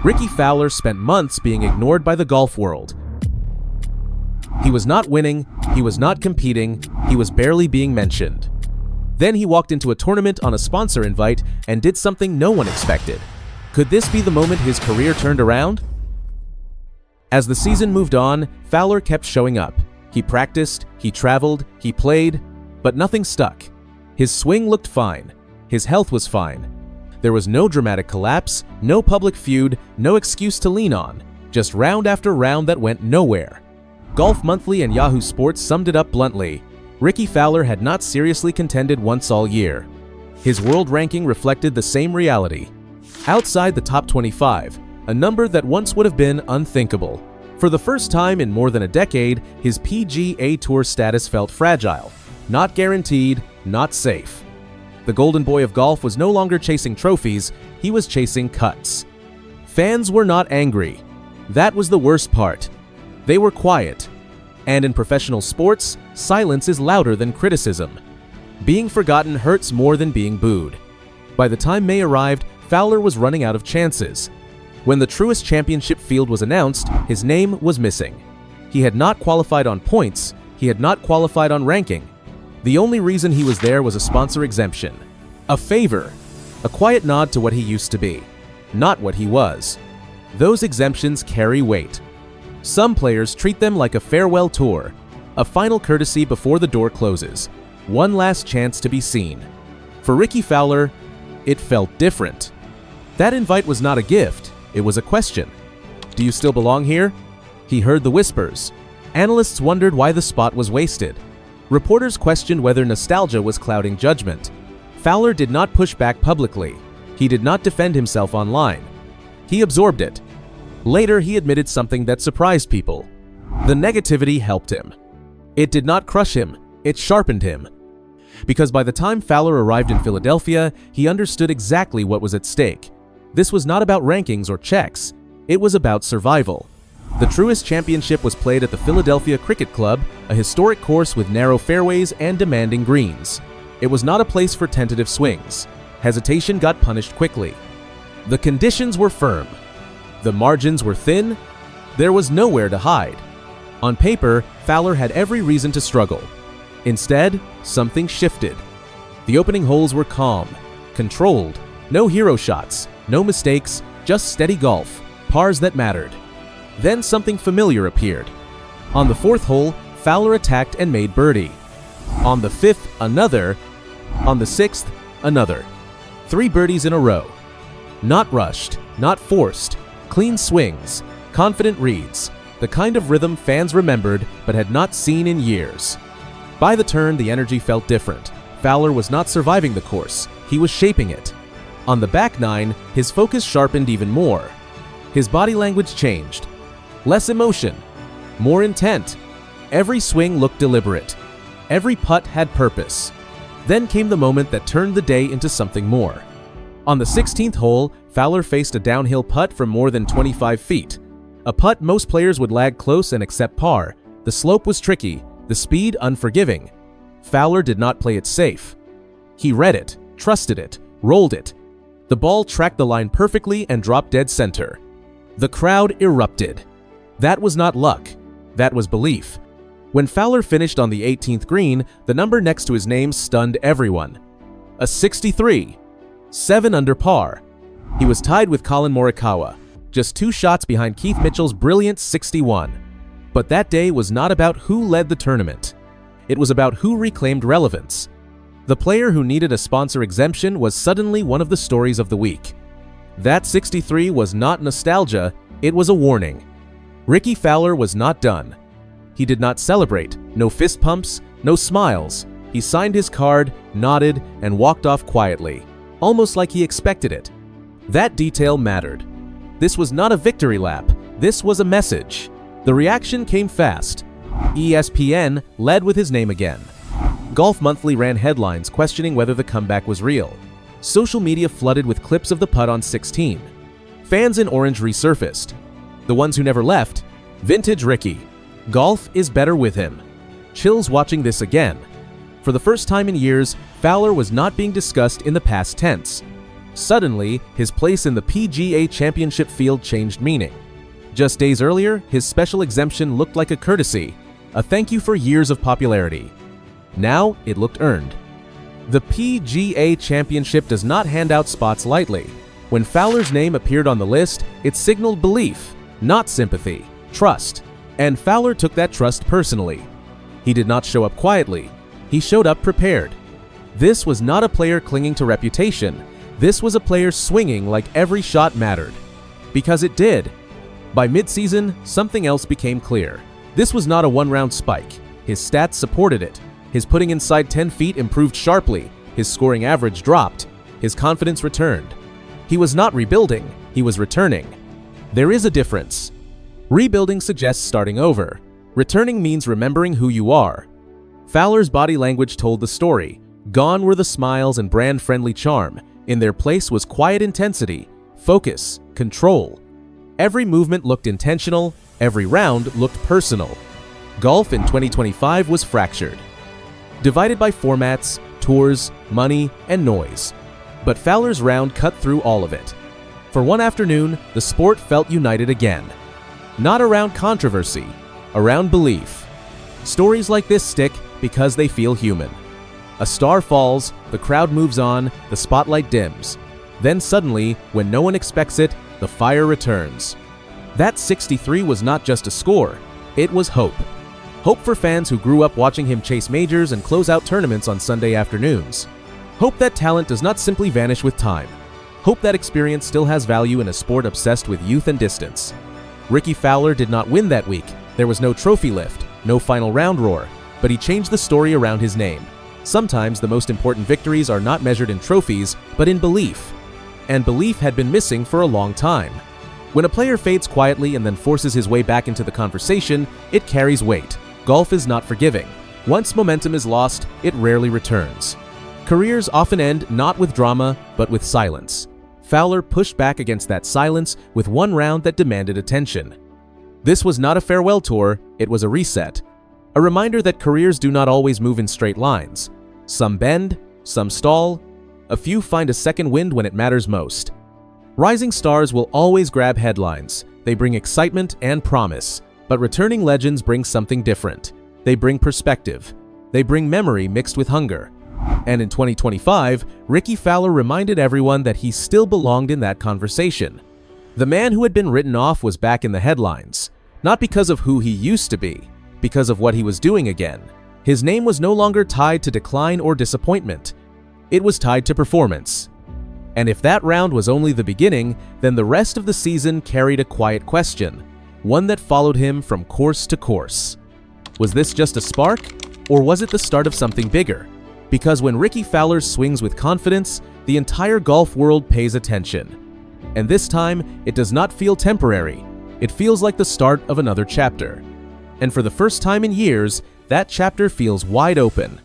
Rickie Fowler spent months being ignored by the golf world. He was not winning, he was not competing, he was barely being mentioned. Then he walked into a tournament on a sponsor invite and did something no one expected. Could this be the moment his career turned around? As the season moved on, Fowler kept showing up. He practiced, he traveled, he played, but nothing stuck. His swing looked fine. His health was fine. There was no dramatic collapse, no public feud, no excuse to lean on, just round after round that went nowhere. Golf Monthly and Yahoo Sports summed it up bluntly. Rickie Fowler had not seriously contended once all year. His world ranking reflected the same reality. Outside the top 25, a number that once would have been unthinkable. For the first time in more than a decade, his PGA Tour status felt fragile. Not guaranteed, not safe. The golden boy of golf was no longer chasing trophies, he was chasing cuts. Fans were not angry. That was the worst part. They were quiet. And in professional sports, silence is louder than criticism. Being forgotten hurts more than being booed. By the time May arrived, Fowler was running out of chances. When the Truist Championship field was announced, his name was missing. He had not qualified on points, he had not qualified on ranking. The only reason he was there was a sponsor exemption. A favor. A quiet nod to what he used to be. Not what he was. Those exemptions carry weight. Some players treat them like a farewell tour. A final courtesy before the door closes. One last chance to be seen. For Rickie Fowler, it felt different. That invite was not a gift, it was a question. Do you still belong here? He heard the whispers. Analysts wondered why the spot was wasted. Reporters questioned whether nostalgia was clouding judgment. Fowler did not push back publicly. He did not defend himself online. He absorbed it. Later, he admitted something that surprised people. The negativity helped him. It did not crush him, it sharpened him. Because by the time Fowler arrived in Philadelphia, he understood exactly what was at stake. This was not about rankings or checks. It was about survival. The Truist Championship was played at the Philadelphia Cricket Club, a historic course with narrow fairways and demanding greens. It was not a place for tentative swings. Hesitation got punished quickly. The conditions were firm. The margins were thin. There was nowhere to hide. On paper, Fowler had every reason to struggle. Instead, something shifted. The opening holes were calm, controlled, no hero shots, no mistakes, just steady golf, pars that mattered. Then something familiar appeared. On the fourth hole, Fowler attacked and made birdie. On the fifth, another. On the sixth, another. 3 birdies in a row. Not rushed, not forced. Clean swings, confident reads, the kind of rhythm fans remembered but had not seen in years. By the turn, the energy felt different. Fowler was not surviving the course, he was shaping it. On the back nine, his focus sharpened even more. His body language changed. Less emotion, more intent. Every swing looked deliberate. Every putt had purpose. Then came the moment that turned the day into something more. On the 16th hole, Fowler faced a downhill putt from more than 25 feet. A putt most players would lag close and accept par. The slope was tricky, the speed unforgiving. Fowler did not play it safe. He read it, trusted it, rolled it. The ball tracked the line perfectly and dropped dead center. The crowd erupted. That was not luck. That was belief. When Fowler finished on the 18th green, the number next to his name stunned everyone. A 63. 7 under par. He was tied with Colin Morikawa, just 2 shots behind Keith Mitchell's brilliant 61. But that day was not about who led the tournament. It was about who reclaimed relevance. The player who needed a sponsor exemption was suddenly one of the stories of the week. That 63 was not nostalgia, it was a warning. Rickie Fowler was not done. He did not celebrate, no fist pumps, no smiles. He signed his card, nodded, and walked off quietly, almost like he expected it. That detail mattered. This was not a victory lap, this was a message. The reaction came fast. ESPN led with his name again. Golf Monthly ran headlines questioning whether the comeback was real. Social media flooded with clips of the putt on 16. Fans in orange resurfaced. The ones who never left, vintage Rickie. Golf is better with him. Chills watching this again. For the first time in years, Fowler was not being discussed in the past tense. Suddenly, his place in the PGA Championship field changed meaning. Just days earlier, his special exemption looked like a courtesy, a thank you for years of popularity. Now, it looked earned. The PGA Championship does not hand out spots lightly. When Fowler's name appeared on the list, it signaled belief, not sympathy, trust. And Fowler took that trust personally. He did not show up quietly. He showed up prepared. This was not a player clinging to reputation. This was a player swinging like every shot mattered. Because it did. By mid-season, something else became clear. This was not a one-round spike. His stats supported it. His putting inside 10 feet improved sharply. His scoring average dropped. His confidence returned. He was not rebuilding. He was returning. There is a difference. Rebuilding suggests starting over. Returning means remembering who you are. Fowler's body language told the story. Gone were the smiles and brand-friendly charm. In their place was quiet intensity, focus, control. Every movement looked intentional, every round looked personal. Golf in 2025 was fractured, divided by formats, tours, money, and noise. But Fowler's round cut through all of it. For one afternoon, the sport felt united again. Not around controversy, around belief. Stories like this stick because they feel human. A star falls, the crowd moves on, the spotlight dims. Then suddenly, when no one expects it, the fire returns. That 63 was not just a score, it was hope. Hope for fans who grew up watching him chase majors and close out tournaments on Sunday afternoons. Hope that talent does not simply vanish with time. Hope that experience still has value in a sport obsessed with youth and distance. Rickie Fowler did not win that week. There was no trophy lift, no final round roar, but he changed the story around his name. Sometimes the most important victories are not measured in trophies, but in belief. And belief had been missing for a long time. When a player fades quietly and then forces his way back into the conversation, it carries weight. Golf is not forgiving. Once momentum is lost, it rarely returns. Careers often end not with drama, but with silence. Fowler pushed back against that silence with one round that demanded attention. This was not a farewell tour, it was a reset. A reminder that careers do not always move in straight lines. Some bend, some stall, a few find a second wind when it matters most. Rising stars will always grab headlines. They bring excitement and promise, but returning legends bring something different. They bring perspective. They bring memory mixed with hunger. And in 2025, Rickie Fowler reminded everyone that he still belonged in that conversation. The man who had been written off was back in the headlines, not because of who he used to be, because of what he was doing again. His name was no longer tied to decline or disappointment. It was tied to performance. And if that round was only the beginning, then the rest of the season carried a quiet question, one that followed him from course to course. Was this just a spark, or was it the start of something bigger? Because when Rickie Fowler swings with confidence, the entire golf world pays attention. And this time, it does not feel temporary. It feels like the start of another chapter. And for the first time in years, that chapter feels wide open.